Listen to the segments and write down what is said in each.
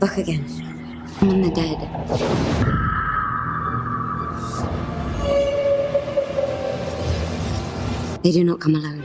back again. I'm on the dead. They do not come alone.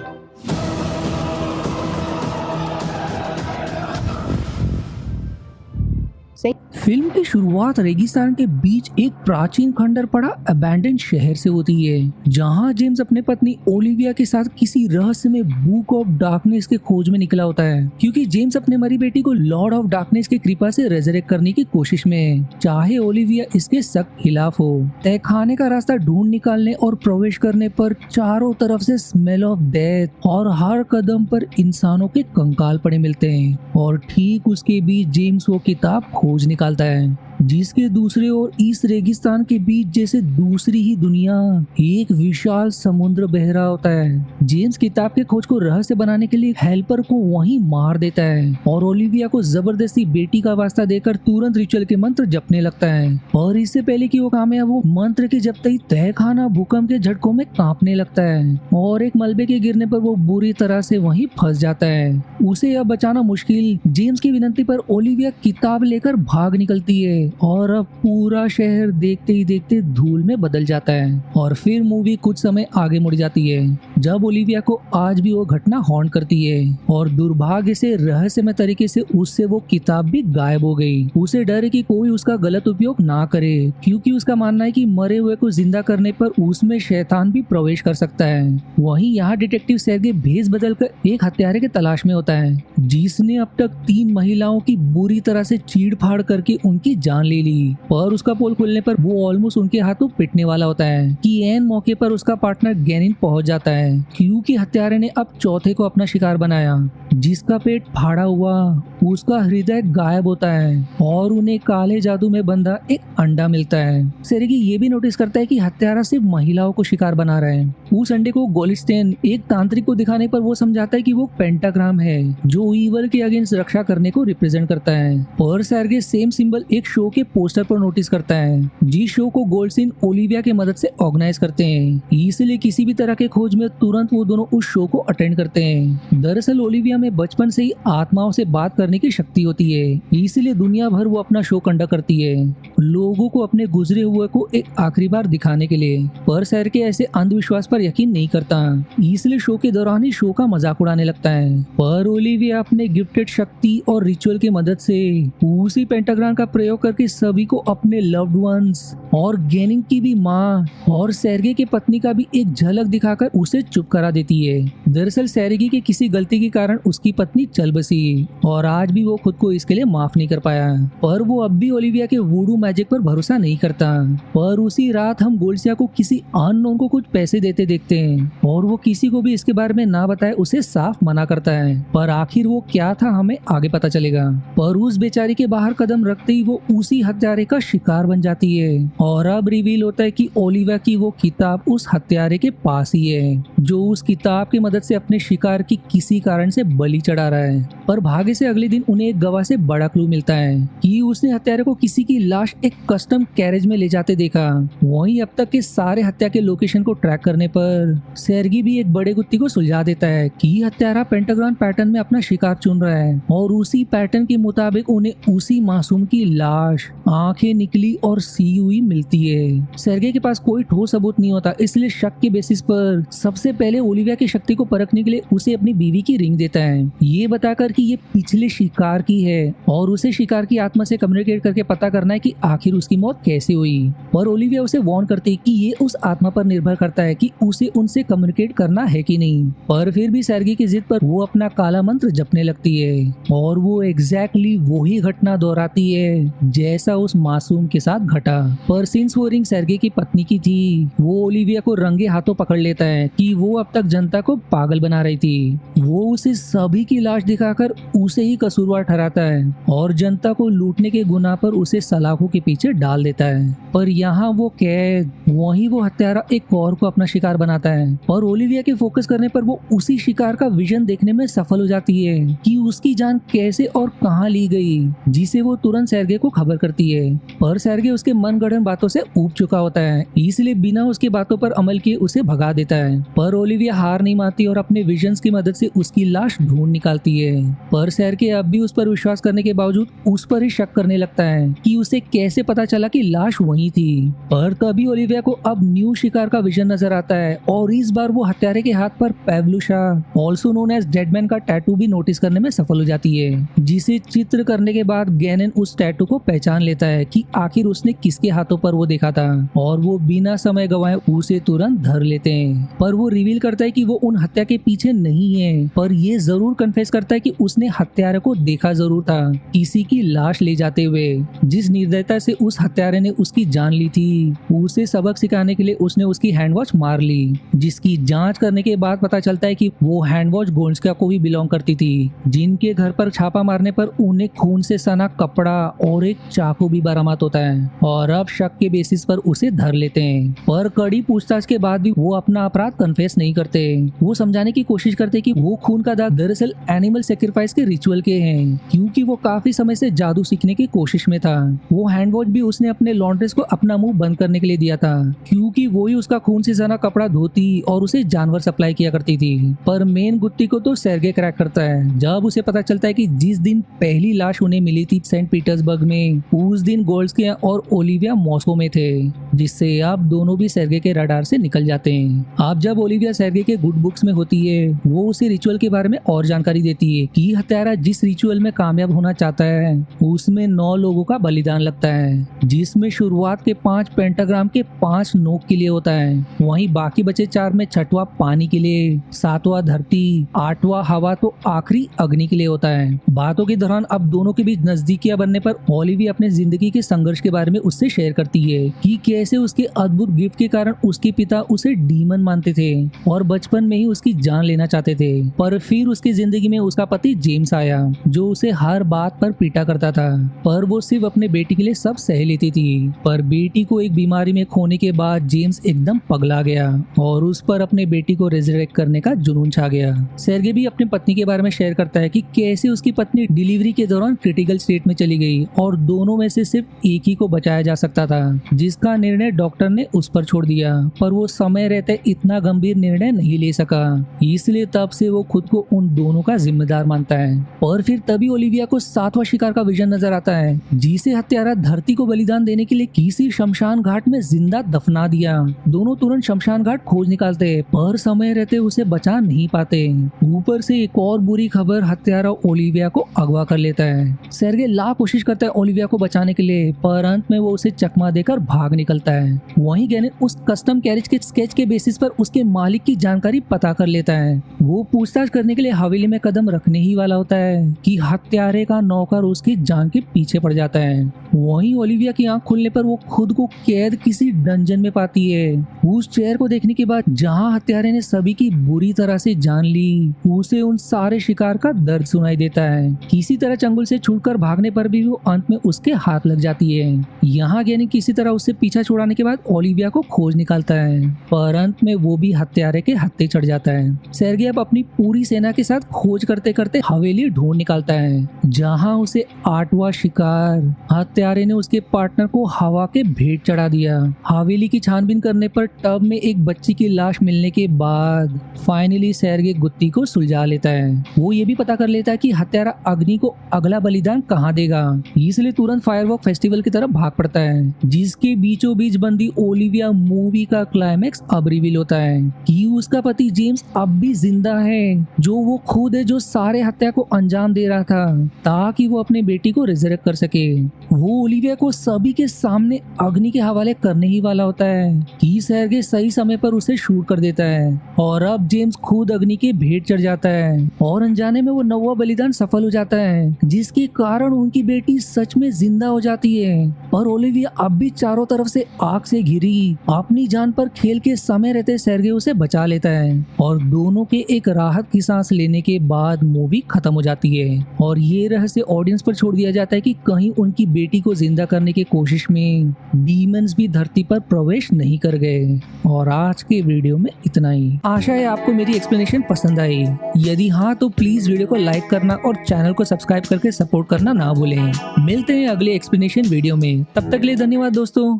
Film की शुरुआत रेगिस्तान के बीच एक प्राचीन खंडर पड़ा अबैंडन शहर से होती है, जहां जेम्स अपने पत्नी ओलिविया के साथ किसी रहस्यमय बुक ऑफ डार्कनेस के खोज में निकला होता है, क्योंकि जेम्स अपने मरी बेटी को लॉर्ड ऑफ डार्कनेस की कृपा से रेजरेक्ट करने की कोशिश में है, चाहे ओलिविया इसके सख्त खिलाफ हो। तहखाने का रास्ता ढूंढ निकालने और प्रवेश करने पर चारों तरफ से स्मेल ऑफ डेथ और हर कदम पर इंसानों के कंकाल पड़े मिलते हैं, और ठीक उसके बीच जेम्स वो किताब खोज निकालता है, जिसके दूसरे ओर इस रेगिस्तान के बीच जैसे दूसरी ही दुनिया एक विशाल समुद्र बह रहा होता है। जेम्स किताब के खोज को रहस्य बनाने के लिए हेल्पर को वहीं मार देता है और ओलिविया को जबरदस्ती बेटी का वास्ता देकर तुरंत रिचुअल के मंत्र जपने लगता है, और इससे पहले कि वो कामयाब हो, मंत्र के जपते ही तहखाना भूकंप के झटकों में कांपने लगता है और एक मलबे के गिरने पर वो बुरी तरह से वहीं फंस जाता है। उसे अब बचाना मुश्किल। जेम्स की विनती पर ओलिविया किताब लेकर भाग निकलती है और अब पूरा शहर देखते ही देखते धूल में बदल जाता है। और फिर मूवी कुछ समय आगे मुड़ जाती है, जब ओलिविया को आज भी वो घटना हॉन्ट करती है और दुर्भाग्य से रहस्यमय तरीके से उससे वो किताब भी गायब हो गई। उसे डर है कि कोई उसका गलत उपयोग ना करे, क्योंकि उसका मानना है कि मरे हुए को जिंदा करने पर उसमें शैतान भी प्रवेश कर सकता है। वहीं यहाँ डिटेक्टिव सेर्गे भेस बदलकर एक हत्यारे की तलाश में होता है, जिसने अब तक 3 महिलाओं की बुरी तरह से चीड़-फाड़ करके उनकी जान ले ली। पर उसका पोल खुलने पर वो ऑलमोस्ट उनके हाथों पिटने वाला होता है कि एन मौके पर उसका पार्टनर गैनिन पहुंच जाता है, क्योंकि हत्यारे ने अब चौथे को अपना शिकार बनाया, जिसका पेट फाड़ा हुआ, उसका हृदय गायब होता है और उन्हें काले जादू में बंधा एक अंडा मिलता है। सेर्गी ये भी नोटिस करता है कि हत्यारा सिर्फ महिलाओं को शिकार बना रहा है। उस अंडे को गोल्डस्टेन एक तांत्रिक को दिखाने पर वो समझाता है कि वो पेंटाग्राम है, जो ईवल के अगेंस्ट रक्षा करने को रिप्रेजेंट करता है। और सेर्गे सेम सिंबल एक शो के पोस्टर पर नोटिस करता है, जिस शो को गोल्डस्टेन ओलिविया की मदद से ऑर्गेनाइज करते हैं, इसलिए किसी भी तरह के खोज में तुरंत वो दोनों उस शो को अटेंड करते हैं। दरअसल ओलिविया में बचपन से ही आत्माओं से बात करने की शक्ति होती है, इसलिए दुनिया भर वो अपना शो कंडक्ट करती है, लोगों को अपने गुजरे हुए को एक आखिरी बार दिखाने के लिए। पर सेर्गे ऐसे अंधविश्वास पर यकीन नहीं करता, इसलिए शो के दौरान ही शो का मजाक उड़ाने लगता है। पर ओलिविया अपने गिफ्टेड शक्ति और रिचुअल की मदद से उसी पेंटाग्राम का प्रयोग करके सभी को अपने लव्ड वंस और गैनिन की भी माँ और सेर्गे के पत्नी का भी एक झलक दिखाकर उसे चुप करा देती है। दरअसल सेर्गे की किसी गलती के कारण उसकी पत्नी चल बसी और आज भी वो खुद को इसके लिए माफ नहीं कर पाया, पर वो अब भी ओलिविया के वुडू मैजिक पर भरोसा नहीं करता। पर उसी रात हम गोल्डसिया को किसी अननोन को कुछ पैसे देते देखते हैं और वो किसी को भी इसके बारे में ना बताए उसे साफ मना करता है, पर आखिर वो क्या था हमें आगे पता चलेगा। पर उस बेचारी के बाहर कदम रखते ही वो उसी हत्यारे का शिकार बन जाती है और अब रिवील होता है कि ओलिविया की वो किताब उस हत्यारे के पास ही है, जो उस किताब की मदद से अपने शिकार की किसी कारण से बलि चढ़ा रहा है। पर भाग्य से अगले दिन उन्हें एक गवाह से बड़ा क्लू मिलता है कि उसने हत्यारे को किसी की लाश एक कस्टम कैरेज में ले जाते देखा। वहीं अब तक के सारे हत्या के लोकेशन को ट्रैक करने पर सेर्गी भी एक बड़े गुत्थी को सुलझा देता है कि हत्यारा पेंटाग्राम पैटर्न में अपना शिकार चुन रहा है और उसी पैटर्न के मुताबिक उन्हें उसी मासूम की लाश आंखें निकली और सी हुई मिलती है। सेर्गे के पास कोई ठोस सबूत नहीं होता, इसलिए शक के बेसिस पर सबसे पहले ओलिविया की शक्ति को परखने के लिए उसे अपनी बीवी की रिंग देता है, ये बताकर कि ये पिछले शिकार की है और उसे शिकार की आत्मा से कम्युनिकेट करके पता करना है कि आखिर उसकी मौत कैसे हुई। पर ओलिविया उसे वार्न करती है कि ये उस आत्मा पर निर्भर करता है कि उसे उनसे कम्युनिकेट करना है कि नहीं। पर फिर भी सेर्गी की जिद पर वो अपना काला मंत्र जपने लगती है और वो एग्जैक्टली वही घटना दोहराती है जैसा उस मासूम के साथ घटा। पर सिंस वो रिंग सेर्गे की पत्नी की थी, वो ओलिविया को रंगे हाथों पकड़ लेता है कि वो अब तक जनता को पागल बना रही थी। वो उसे सभी की लाश दिखाकर उसे ही कसूरवार ठहराता है और जनता को लूटने के गुनाह पर उसे सलाखों के पीछे डाल देता है। पर यहाँ वो कैद, वहीं वो हत्यारा एक और को अपना शिकार बनाता है और ओलिविया के फोकस करने पर वो उसी शिकार का विजन देखने में सफल हो जाती है कि उसकी जान कैसे और कहाँ ली गई, जिसे वो तुरंत सेर्गे को खबर करती है। पर सेर्गे उसके मनगढ़ंत बातों से ऊब चुका होता है, इसलिए बिना उसकी बातों पर अमल किए उसे भगा देता है। पर ओलिविया हार नहीं मानती और अपने विजन्स की मदद से उसकी लाश ढूंढ निकालती है। पर सेर्गे अब भी उस पर विश्वास करने के बावजूद उस पर ही शक करने लगता है कि उसे कैसे पता चला कि लाश वही थी। पर तभी ओलिविया को अब न्यू शिकार का विजन नजर आता है और इस बार वो हत्यारे के हाथ पर पेवलुशा ऑल्सो नोन एज डेडमैन का टैटू भी नोटिस करने में सफल हो जाती है, जिसे चित्र करने के बाद गैनन उस टैटू को पहचान लेता है कि आखिर उसने किसके हाथों पर वो देखा था और वो बिना समय गवाए उसे तुरंत धर लेते हैं। पर वो रिवील करता है कि वो उन हत्या के पीछे नहीं है, पर ये जरूर कन्फेस करता है कि उसने हत्यारे को देखा जरूर था किसी की लाश ले जाते हुए। जिस निर्दयता से उस हत्यारे ने उसकी जान ली थी, उसे सबक सिखाने के लिए उसने उसकी हैंड वॉच मार ली, जिसकी जांच करने के बाद पता चलता है कि वो हैंड वॉच गोल्स्का को भी बिलोंग करती थी, जिनके घर पर छापा मारने पर उन्हें खून से सना कपड़ा और एक चाकू भी बरामद होता है और अब शक के बेसिस पर उसे धर लेते हैं। पर कड़ी पूछताछ के बाद भी वो अपना अपराध कन्फेस नहीं करते। वो समझाने की कोशिश करते कि वो खून का दाग दरअसल एनिमल सेक्रीफाइस के रिचुअल के हैं, क्योंकि वो काफी समय से जादू सीखने की कोशिश में था। वो हैंड वॉच भी उसने अपने लॉन्ड्रेस को अपना मुंह बंद करने के लिए दिया था, क्योंकि वो ही उसका खून से सना कपड़ा धोती और उसे जानवर सप्लाई किया करती थी। पर मेन गुत्ती को तो सेर्गे क्रैक करता है जब उसे पता चलता है कि जिस दिन पहली लाश उन्हें मिली थी सेंट पीटर्सबर्ग में, उस दिन गोल्स्की और ओलिविया मॉस्को में थे, जिससे अब दोनों भी सेर्गे के रडार से निकल जाते हैं। अब जब ओलिविया सेर्गे के गुड बुक्स में होती है, वो उसे रिचुअल के बारे में और जानकारी देती है कि हत्यारा जिस रिचुअल में कामयाब होना चाहता है उसमें 9 लोगों का बलिदान लगता है, जिसमें शुरुआत के 5 पेंटाग्राम के 5 नोक के लिए होता है, वहीं बाकी बचे 4 में 6वां पानी के लिए, 7वां धरती, 8वां हवा तो आखिरी अग्नि के लिए होता है। बातों के दौरान अब दोनों के बीच नजदीकियां बनने पर ओलिविया अपने जिंदगी के संघर्ष के बारे में उससे शेयर करती है कि कैसे उसके अद्भुत गिफ्ट के कारण उसके पिता उसे डीमन मानते थे और बचपन में ही उसकी जान लेना चाहते थे। पर फिर उसकी जिंदगी में उसका पति जेम्स आया, जो उसे हर बात पर पीटा करता था, पर वो सिर्फ अपने बेटी के लिए सब सह लेती थी। पर बेटी को एक बीमारी में खोने के बाद जेम्स एकदम पगला गया और उस पर अपने बेटी को रिजरेक्ट करने का जुनून छा गया। सेर्गे भी अपनी पत्नी के बारे में शेयर करता है कि कैसे उसकी पत्नी डिलीवरी के दौरान क्रिटिकल स्टेट में चली गई और दोनों में से सिर्फ एक ही को बचाया जा सकता था, जिसका निर्णय डॉक्टर ने उस पर छोड़ दिया। पर वो समय रहते इतना गंभीर निर्णय नहीं ले सका, इसलिए तब से वो खुद को उन दोनों का जिम्मेदार मानता है। और फिर तभी ओलिविया को 7वां शिकार का विजन नजर आता है, जिसे हत्यारा धरती को बलिदान देने के लिए किसी शमशान घाट में जिंदा दफना दिया। दोनों तुरंत शमशान घाट खोज निकालते, पर समय रहते उसे बचा नहीं पाते। ऊपर से एक और बुरी खबर, हत्यारा ओलिविया को अगवा कर लेता है। सेर्गे लाख कोशिश करता है ओलिविया को बचाने के लिए, पर अंत में वो उसे चकमा देकर भाग निकलता है। वहीं गैनन उस कस्टम कैरेज के स्केच के बेसिस पर उसके मालिक की जानकारी पता कर लेता है। वो पूछताछ करने के लिए हवेली में कदम रखने ही वाला होता है कि हत्यारे का नौकर उसकी जान के पीछे पड़ जाता है। वहीं ओलिविया की आंख खुलने पर वो खुद को कैद किसी डंजन में पाती है। उस चेयर को देखने के बाद जहां हत्यारे ने सभी की बुरी तरह से जान ली, उसे उन सारे शिकार का दर्द सुनाई देता है। किसी तरह चंगुल से छूटकर भागने पर भी वो अंत में उसके हाथ लग जाती है। यहाँ गैनी किसी तरह उससे पीछा छुड़ाने के बाद ओलिविया को खोज निकालता है, पर अंत में वो भी हत्यारे के हत्थे चढ़ जाता है। सेर्गे अब अपनी पूरी सेना के साथ खोज करते करते हवेली ढूंढ निकालता है, जहाँ उसे 8वां शिकार, हत्यारे ने उसके पार्टनर को हवा के भेंट चढ़ा दिया। हवेली की छानबीन करने पर टब में एक बच्ची की लाश मिलने के बाद फाइनली सेर्गे गुत्ती को सुलझा लेता है। वो ये भी पता कर लेता है कि हत्यारा अग्नि को अगला बलिदान कहाँ देगा, इसलिए तुरंत फायरवर्क फेस्टिवल की तरफ भाग पड़ता है, जिसके बीचों बीच बंदी ओलिविया मूवी का क्लाइमेक्स अब रिवील होता है कि उसका पति जेम्स अब भी जिंदा है, जो वो खुद है जो सारे हत्या को अंजाम दे रहा था ताकि वो अपने बेटी को रिजरेक्ट कर सके। वो ओलिविया को सभी के सामने अग्नि के हवाले करने ही वाला होता है कि सेर्गे सही समय पर उसे शूट कर देता है और अब जेम्स खुद अग्नि के भेंट चढ़ जाता है और अनजाने में वो 9वां बलिदान सफल हो जाता है, जिसके कारण उनकी बेटी सच में जिंदा हो जाती है। और ओलिविया अब भी चारों तरफ से आग से घिरी अपनी जान पर खेल के समय रहते सेर्गे उसे बचा लेता है और दोनों के एक राहत की सांस लेने के बाद मूवी खत्म हो जाती है और ये रहस्य ऑडियंस पर छोड़ दिया जाता है कि कहीं उनकी बेटी को जिंदा करने की कोशिश में डीमंस भी धरती पर प्रवेश नहीं कर गए। और आज के वीडियो में इतना ही। आशा है आपको मेरी एक्सप्लेनेशन पसंद आई। यदि हाँ तो प्लीज वीडियो को लाइक करना और चैनल को सब्सक्राइब करके सपोर्ट करना ना भूलें। मिलते हैं अगले एक्सप्लेनेशन वीडियो में, तब तक के लिए धन्यवाद दोस्तों।